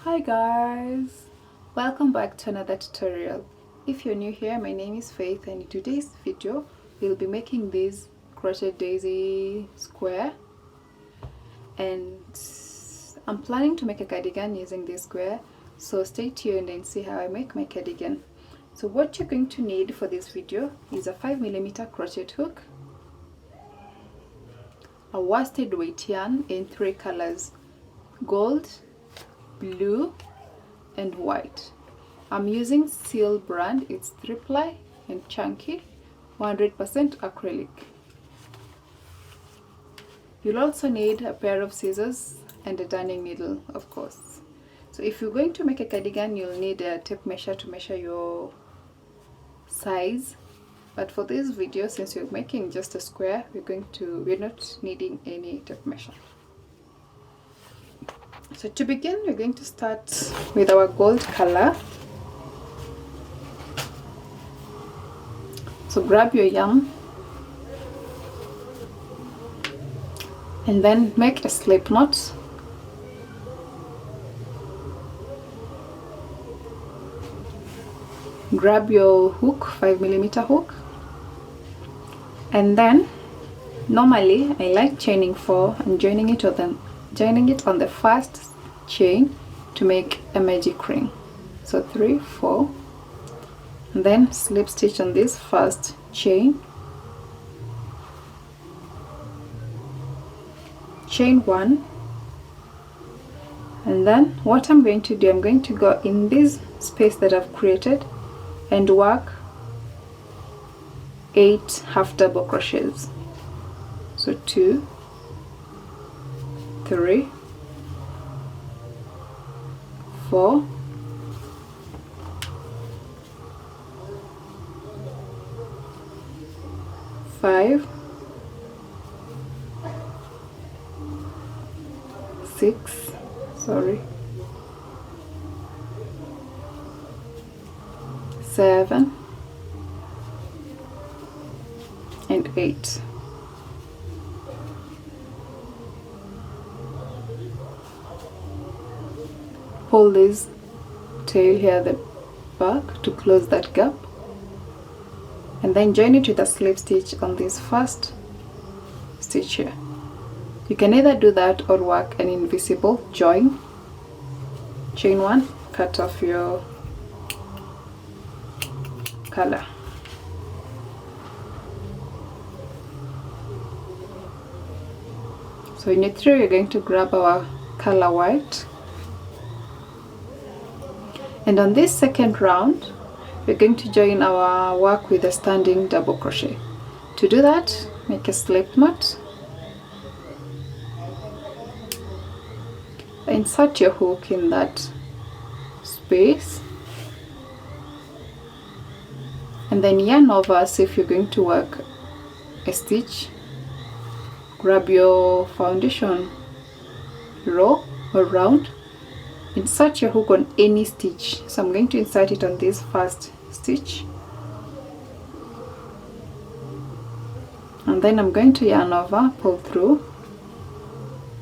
Hi guys, welcome back to another tutorial. If you're new here, my name is Faith, and in today's video we'll be making this crochet daisy square, and I'm planning to make a cardigan using this square, so stay tuned and see how I make my cardigan. So what you're going to need for this video is a 5mm crochet hook, a worsted weight yarn in 3 colors: gold, blue and white. I'm using Seal brand. It's 3-ply and chunky, 100% acrylic. You'll also need a pair of scissors and a darning needle, of course. So if you're going to make a cardigan, you'll need a tape measure to measure your size, but for this video, since we're making just a square, we're not needing any tape measure. So to begin, we're going to start with our gold color. So grab your yarn and then make a slip knot. Grab your hook, 5mm hook, and then normally I like chaining 4 and joining it on the first chain to make a magic ring. So 3, 4, and then slip stitch on this first chain, chain 1, and then what I'm going to do, I'm going to go in this space that I've created and work 8 half double crochets. So 2, 3, 4, 5, 6, 7 and 8. Pull this tail here at the back to close that gap, and then join it with a slip stitch on this first stitch here. You can either do that or work an invisible join. Chain 1, cut off your color. So in it 3, we're going to grab our color white, and on this second round we're going to join our work with a standing double crochet. To do that, make a slip knot, insert your hook in that space, and then yarn over as if you're going to work a stitch. Grab your foundation row or round, insert your hook on any stitch. So I'm going to insert it on this first stitch, and then I'm going to yarn over, pull through.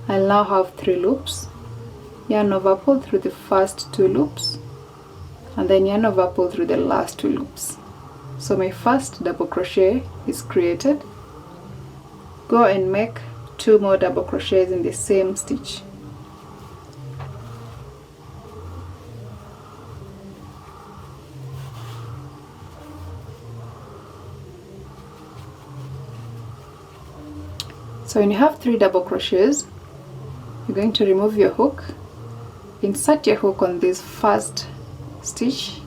I'll now have 3 loops. Yarn over, pull through the first 2 loops, and then yarn over, pull through the last 2 loops. So my first double crochet is created. Go and make 2 more double crochets in the same stitch. So when you have 3 double crochets, you're going to remove your hook, insert your hook on this first stitch,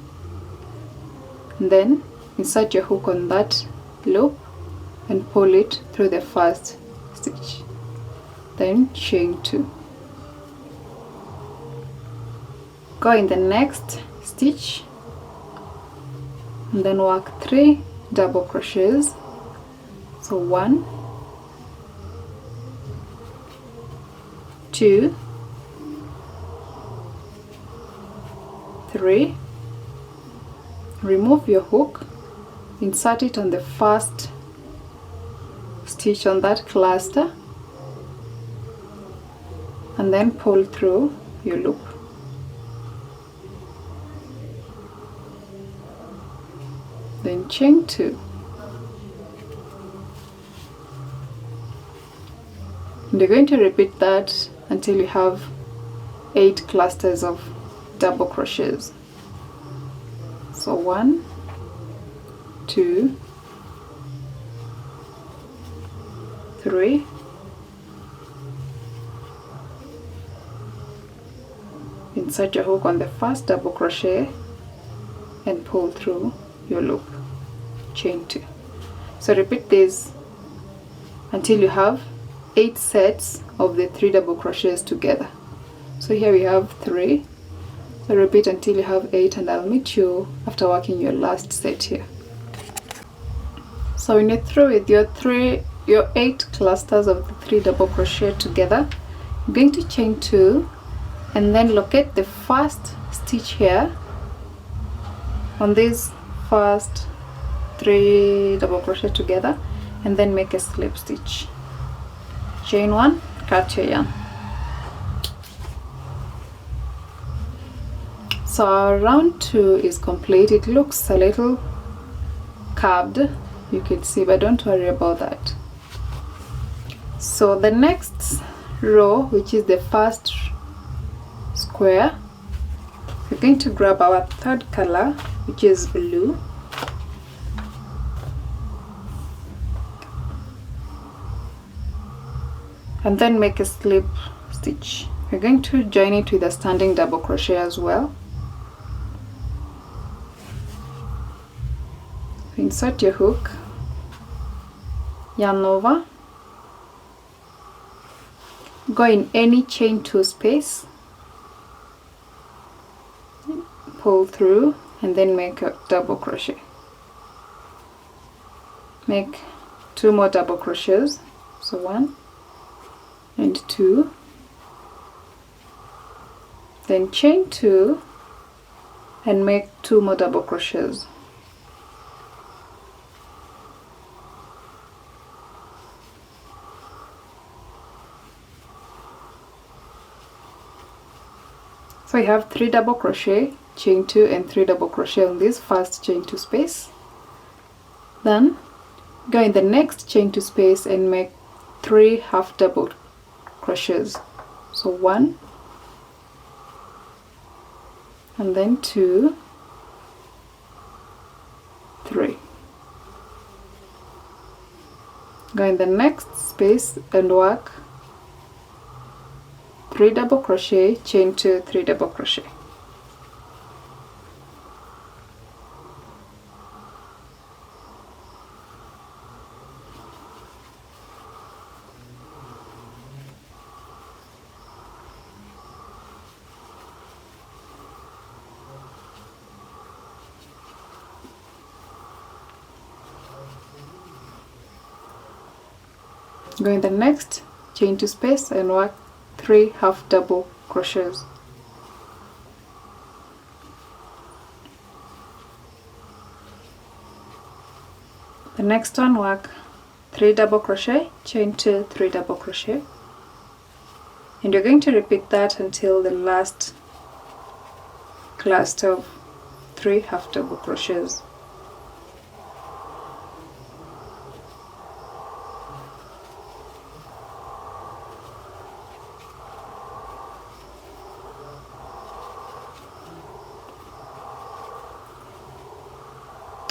and then insert your hook on that loop and pull it through the first stitch, then chain 2. Go in the next stitch and then work 3 double crochets. So 1, 2, 3, remove your hook, insert it on the first stitch on that cluster, and then pull through your loop. then chain 2, and you're going to repeat that until you have 8 clusters of double crochets. So 1, 2, 3, insert your hook on the first double crochet and pull through your loop, chain 2. So repeat this until you have 8 sets of the 3 double crochets together. So here we have 3, so repeat until you have 8, and I'll meet you after working your last set here. So when you're through with your 8 clusters of the 3 double crochet together, you're going to chain 2 and then locate the first stitch here on these first 3 double crochet together, and then make a slip stitch. Chain 1, cut your yarn. So our round 2 is complete. It looks a little curved, you can see, but don't worry about that. So the next row, which is the first square, we're going to grab our third color, which is blue, and then make a slip stitch. We're going to join it with a standing double crochet as well. Insert your hook, yarn over, go in any chain 2 space, pull through, and then make a double crochet. Make 2 more double crochets, so 1 and 2, then chain 2 and make 2 more double crochets. So I have 3 double crochet, chain 2 and 3 double crochet on this first chain 2 space. Then go in the next chain 2 space and make 3 half double crochets. So 1 and then 2, 3. Go in the next space and work 3 double crochet, chain 2, 3 double crochet. Go in the next chain 2 space and work 3 half double crochets. The next one, work 3 double crochet, chain 2, 3 double crochet, and you're going to repeat that until the last cluster of 3 half double crochets.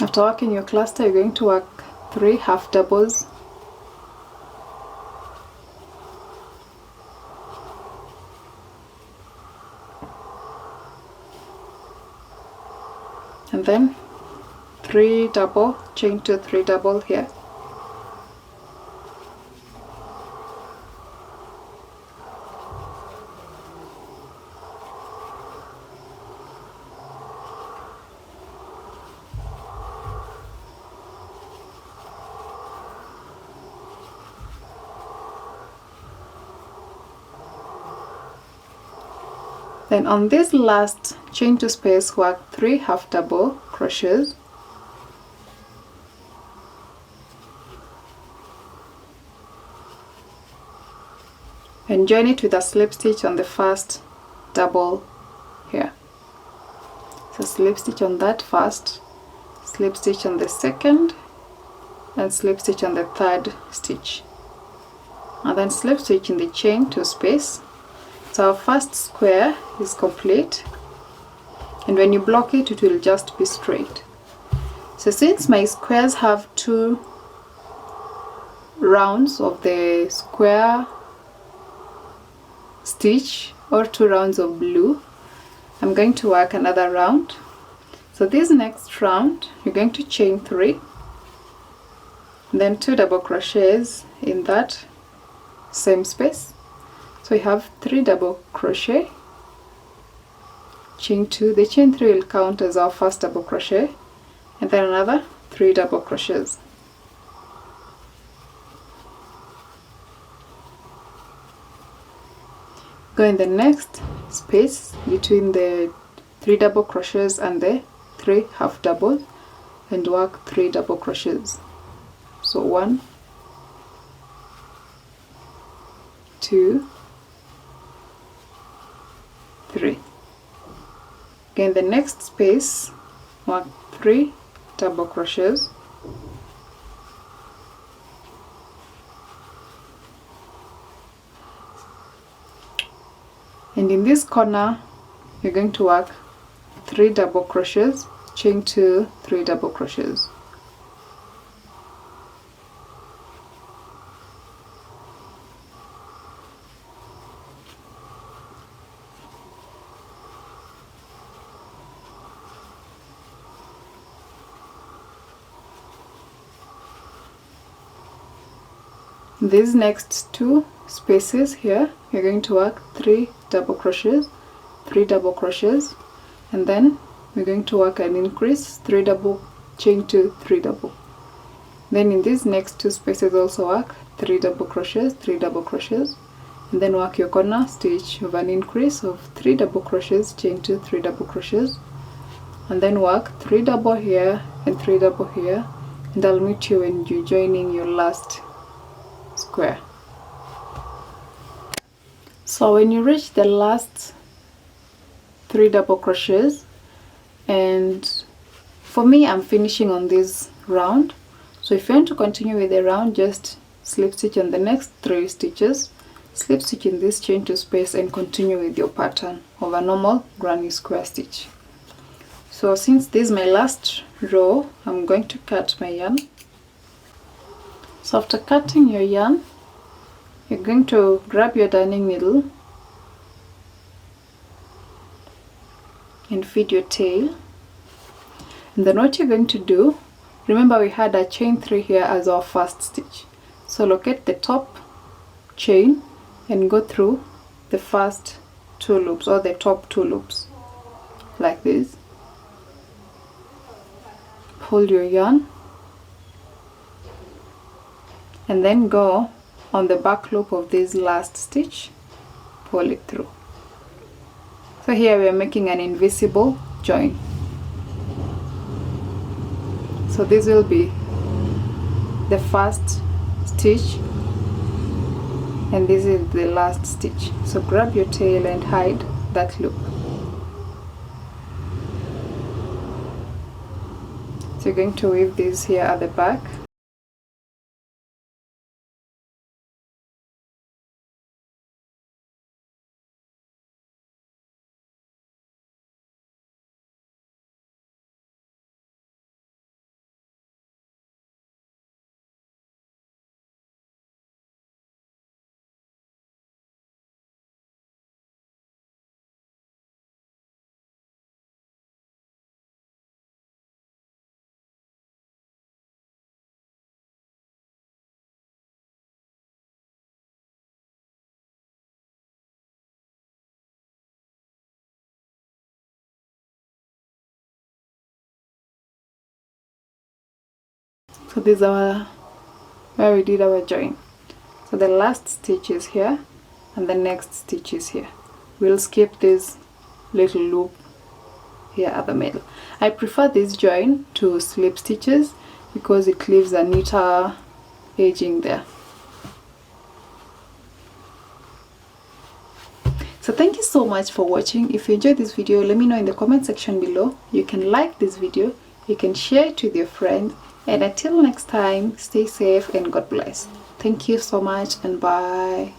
After working your cluster, you're going to work 3 half doubles, and then 3 double, chain 2, 3 double here. Then on this last chain 2 space, work 3 half double crochets, and join it with a slip stitch on the first double here. So slip stitch on that first, slip stitch on the second, and slip stitch on the third stitch, and then slip stitch in the chain 2 space. So our first square is complete, and when you block it, it will just be straight. So since my squares have 2 rounds of the square stitch or 2 rounds of blue, I'm going to work another round. So this next round you're going to chain 3, then 2 double crochets in that same space. So we have 3 double crochet, chain 2, the chain 3 will count as our first double crochet, and then another 3 double crochets. Go in the next space between the 3 double crochets and the 3 half doubles and work 3 double crochets. So 1, 2, 3. Again, in the next space, work 3 double crochets, and in this corner you're going to work 3 double crochets, chain 2, 3 double crochets. These next 2 spaces here, you're going to work 3 double crochets, 3 double crochets, and then we're going to work an increase, 3 double, chain 2, 3 double. Then in these next 2 spaces also work 3 double crochets, 3 double crochets, and then work your corner stitch of an increase of 3 double crochets, chain 2, 3 double crochets, and then work 3 double here and 3 double here, and I'll meet you when you're joining your last square. So when you reach the last 3 double crochets, and for me I'm finishing on this round, so if you want to continue with the round, just slip stitch on the next 3 stitches, slip stitch in this chain 2 space, and continue with your pattern of a normal granny square stitch. So since this is my last row, I'm going to cut my yarn. So after cutting your yarn, you're going to grab your darning needle and feed your tail, and then what you're going to do, remember we had a chain 3 here as our first stitch, so locate the top chain and go through the first 2 loops or the top 2 loops like this. Pull your yarn and then go on the back loop of this last stitch, pull it through. So here we are making an invisible join. So this will be the first stitch and this is the last stitch. So grab your tail and hide that loop. So you're going to weave this here at the back. So this is our where we did our join. So the last stitch is here and the next stitch is here. We'll skip this little loop here at the middle. I prefer this join to slip stitches because it leaves a neater edging there. So thank you so much for watching. If you enjoyed this video, let me know in the comment section below. You can like this video, You can share it with your friends. And until next time, stay safe and God bless. Thank you so much and bye.